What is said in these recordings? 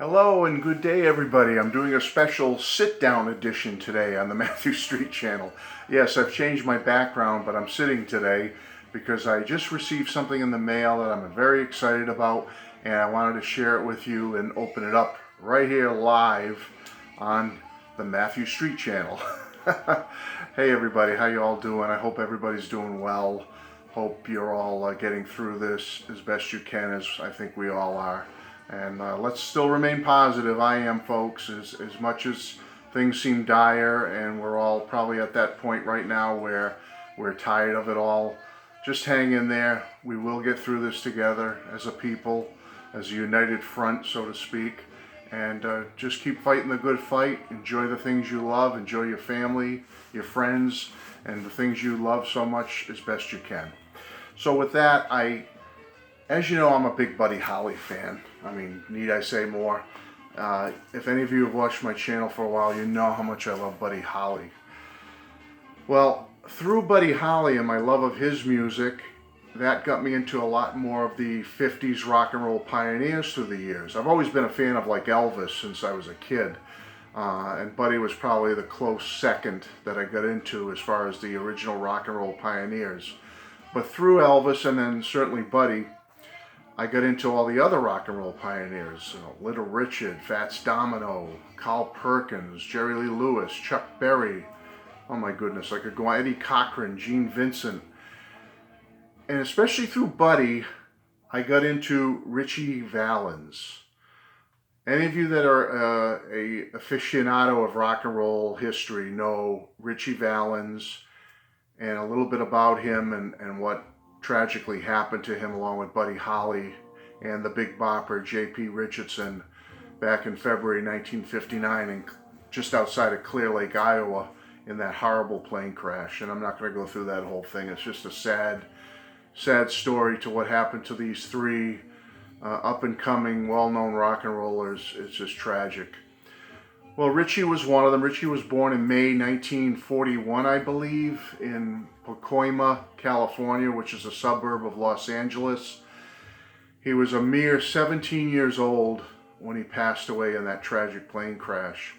Hello and good day, everybody. I'm doing a special sit-down edition today on the Matthew Street channel. Yes, I've changed my background, but I'm sitting today because I just received something in the mail that I'm very excited about, and I wanted to share it with you and open it up right here live on the Matthew Street channel. Hey everybody, how you all doing? I hope everybody's doing well. Hope you're all getting through this as best you can, as I think we all are. And let's still remain positive. I am, folks, as much as things seem dire, and we're all probably at that point right now where we're tired of it all. Just hang in there. We will get through this together as a people, as a united front, so to speak. And just keep fighting the good fight. Enjoy the things you love. Enjoy your family, your friends, and the things you love so much as best you can. So with that, as you know, I'm a big Buddy Holly fan. I mean, need I say more? If any of you have watched my channel for a while, you know how much I love Buddy Holly. Well, through Buddy Holly and my love of his music, that got me into a lot more of the 50s rock and roll pioneers through the years. I've always been a fan of like Elvis since I was a kid. And Buddy was probably the close second that I got into as far as the original rock and roll pioneers. But through Elvis and then certainly Buddy, I got into all the other rock and roll pioneers, Little Richard, Fats Domino, Carl Perkins, Jerry Lee Lewis, Chuck Berry. Oh my goodness, I could go on. Eddie Cochran, Gene Vincent. And especially through Buddy, I got into Ritchie Valens. Any of you that are a aficionado of rock and roll history know Ritchie Valens and a little bit about him and what tragically happened to him along with Buddy Holly and the Big Bopper, J.P. Richardson, back in February 1959 and just outside of Clear Lake, Iowa, in that horrible plane crash. And I'm not going to go through that whole thing. It's just a sad story to what happened to these three up-and-coming, well-known rock and rollers. It's just tragic. Well, Ritchie was one of them. Ritchie was born in May 1941, I believe, in Pacoima, California, which is a suburb of Los Angeles. He was a mere 17 years old when he passed away in that tragic plane crash.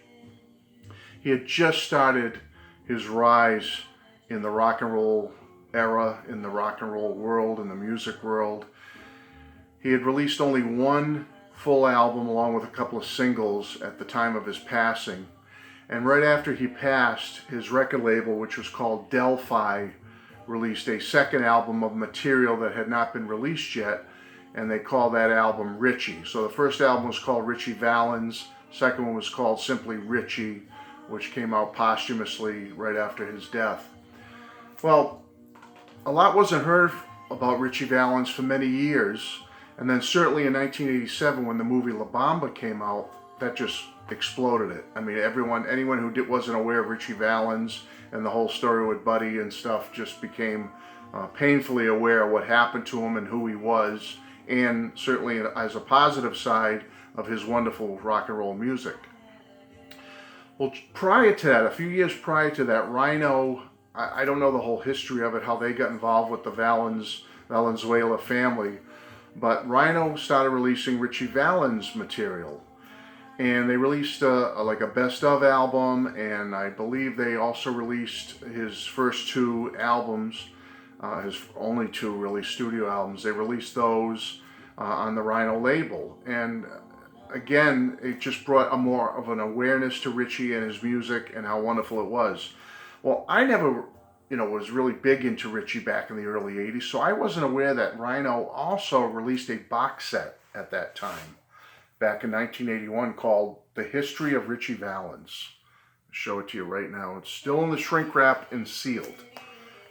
He had just started his rise in the rock and roll era, in the rock and roll world, in the music world. He had released only one full album along with a couple of singles at the time of his passing. And right after he passed, his record label, which was called Delphi, released a second album of material that had not been released yet, and they called that album Ritchie. So the first album was called Ritchie Valens, second one was called simply Ritchie, which came out posthumously right after his death. Well, a lot wasn't heard about Ritchie Valens for many years. And then certainly in 1987, when the movie La Bamba came out, that just exploded it. I mean, anyone who wasn't aware of Ritchie Valens and the whole story with Buddy and stuff just became painfully aware of what happened to him and who he was, and certainly as a positive side of his wonderful rock and roll music. Well, prior to that, a few years prior to that, Rhino, I don't know the whole history of it, how they got involved with the Valenzuela family, but Rhino started releasing Ritchie Valens material. And they released like a best of album, and I believe they also released his first two albums, his only two really studio albums. They released those on the Rhino label. And again, it just brought a more of an awareness to Ritchie and his music and how wonderful it was. Well, I never was really big into Ritchie back in the early 80s, so I wasn't aware that Rhino also released a box set at that time, back in 1981, called The History of Ritchie Valens. I'll show it to you right now. It's still in the shrink wrap and sealed.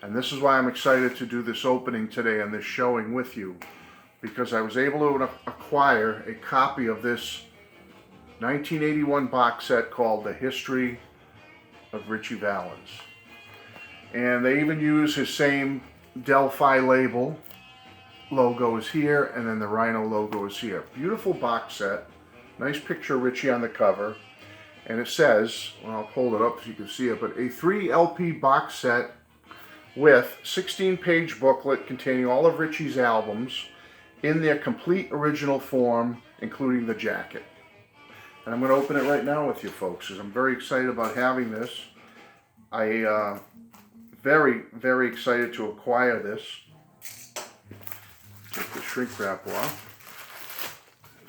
And this is why I'm excited to do this opening today and this showing with you, because I was able to acquire a copy of this 1981 box set called The History of Ritchie Valens. And they even use his same Delphi label. Logo is here, and then the Rhino logo is here. Beautiful box set. Nice picture of Ritchie on the cover. And it says, well, I'll hold it up so you can see it, but a 3 LP box set with 16-page booklet containing all of Ritchie's albums in their complete original form, including the jacket. And I'm going to open it right now with you folks, because I'm very excited about having this. Very, very excited to acquire this. Take the shrink wrap off.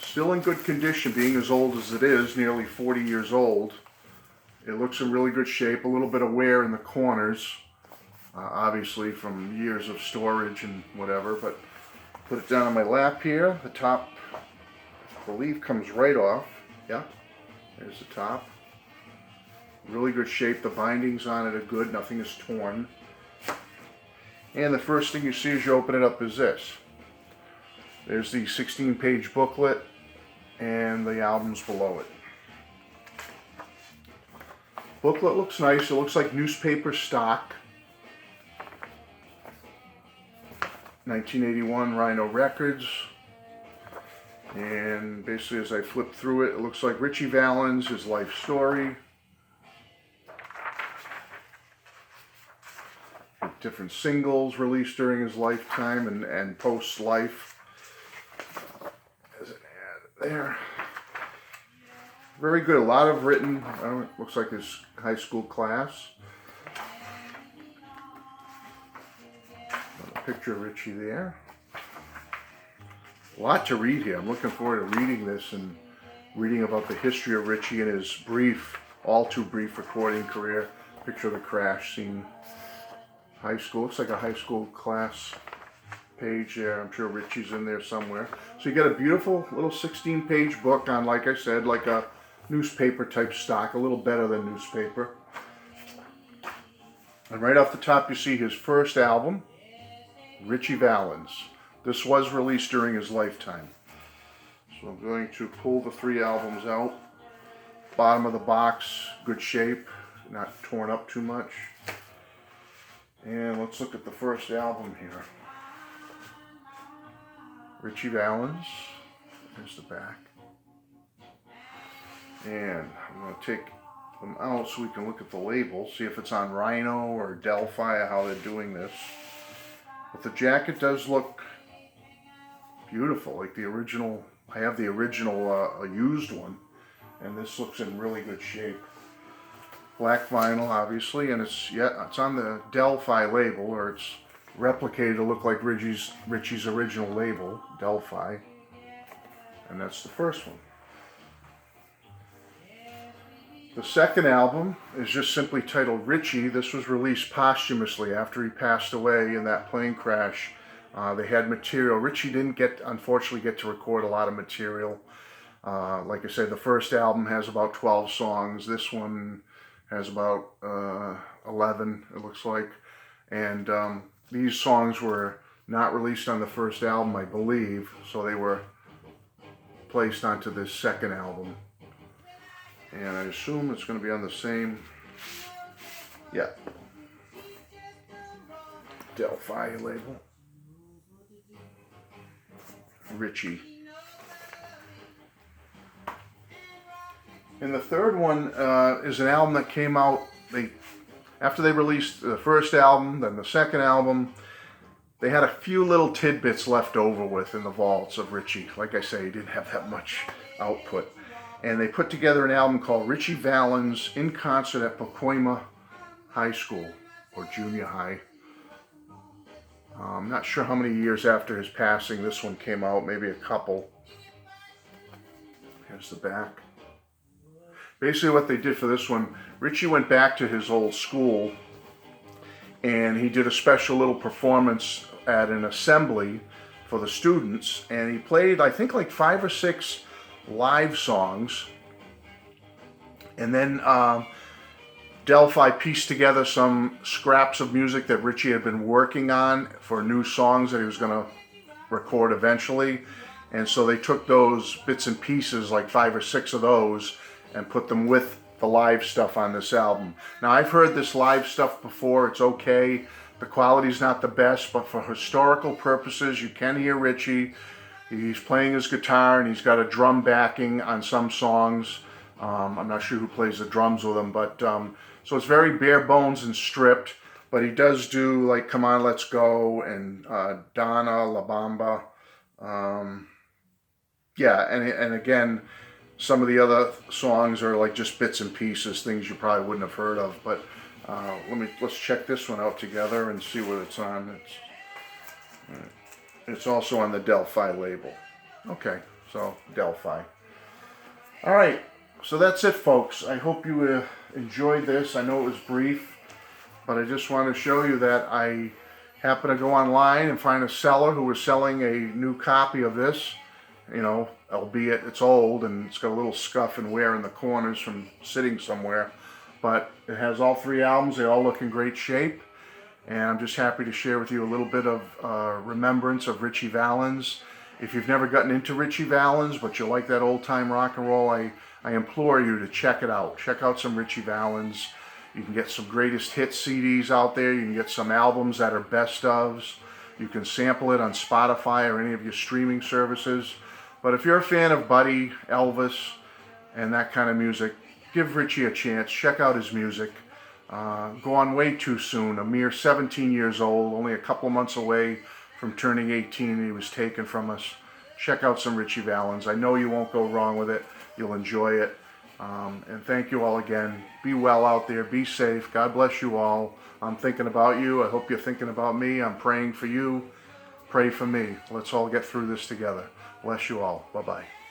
Still in good condition, being as old as it is, nearly 40 years old. It looks in really good shape, a little bit of wear in the corners, obviously from years of storage and whatever, but put it down on my lap here. The top, I believe, comes right off. Yeah, there's the top. Really good shape. The bindings on it are good. Nothing is torn. And the first thing you see as you open it up is this. There's the 16-page booklet and the albums below it. Booklet looks nice. It looks like newspaper stock. 1981 Rhino Records. And basically as I flip through it, it looks like Ritchie Valens, his life story. Different singles released during his lifetime and post-life. There's an ad there. Very good. A lot of written. Looks like his high school class. A picture of Ritchie there. A lot to read here. I'm looking forward to reading this and reading about the history of Ritchie and his brief, all too brief recording career. Picture of the crash scene. High school. Looks like a high school class page there. I'm sure Ritchie's in there somewhere. So you got a beautiful little 16-page book on, like I said, like a newspaper type stock, a little better than newspaper. And right off the top you see his first album, Ritchie Valens. This was released during his lifetime. So I'm going to pull the 3 albums out. Bottom of the box, good shape, not torn up too much. And let's look at the first album here. Ritchie Valens. There's the back. And I'm going to take them out so we can look at the label, see if it's on Rhino or Delphi or how they're doing this. But the jacket does look beautiful, like the original. I have the original used one, and this looks in really good shape. Black vinyl, obviously, and it's on the Delphi label, or it's replicated to look like Ritchie's original label, Delphi. And that's the first one. The second album is just simply titled Ritchie. This was released posthumously after he passed away in that plane crash. They had material. Ritchie didn't unfortunately get to record a lot of material. Like I said, the first album has about 12 songs. This one has about 11, it looks like. And these songs were not released on the first album, I believe, so they were placed onto this second album. And I assume it's going to be on the same, Delphi label. Ritchie. And the third one is an album that came out, after they released the first album, then the second album, they had a few little tidbits left over with in the vaults of Ritchie. Like I say, he didn't have that much output. And they put together an album called Ritchie Valens in Concert at Pacoima High School, or junior high. I'm not sure how many years after his passing this one came out, maybe a couple. Here's the back. Basically what they did for this one, Ritchie went back to his old school and he did a special little performance at an assembly for the students, and he played, I think, like 5 or 6 live songs, and then Delphi pieced together some scraps of music that Ritchie had been working on for new songs that he was going to record eventually, and so they took those bits and pieces, like 5 or 6 of those, and put them with the live stuff on this album. Now, I've heard this live stuff before. It's okay. The quality's not the best, but for historical purposes, you can hear Ritchie. He's playing his guitar, and he's got a drum backing on some songs. I'm not sure who plays the drums with him, but so it's very bare bones and stripped, but he does do, like, Come On, Let's Go, and Donna, La Bamba. And again, Some of the other songs are like just bits and pieces, things you probably wouldn't have heard of. But let's check this one out together and see what it's on. It's also on the Delphi label. Okay, so Delphi. All right, so that's it, folks. I hope you enjoyed this. I know it was brief, but I just want to show you that I happened to go online and find a seller who was selling a new copy of this. You know, albeit it's old and it's got a little scuff and wear in the corners from sitting somewhere. But it has all 3 albums. They all look in great shape. And I'm just happy to share with you a little bit of remembrance of Ritchie Valens. If you've never gotten into Ritchie Valens, but you like that old-time rock and roll, I implore you to check it out. Check out some Ritchie Valens. You can get some greatest hits CDs out there. You can get some albums that are best ofs. You can sample it on Spotify or any of your streaming services. But if you're a fan of Buddy, Elvis, and that kind of music, give Ritchie a chance. Check out his music. Gone way too soon, a mere 17 years old, only a couple months away from turning 18. He was taken from us. Check out some Ritchie Valens. I know you won't go wrong with it. You'll enjoy it. And thank you all again. Be well out there. Be safe. God bless you all. I'm thinking about you. I hope you're thinking about me. I'm praying for you. Pray for me. Let's all get through this together. Bless you all. Bye-bye.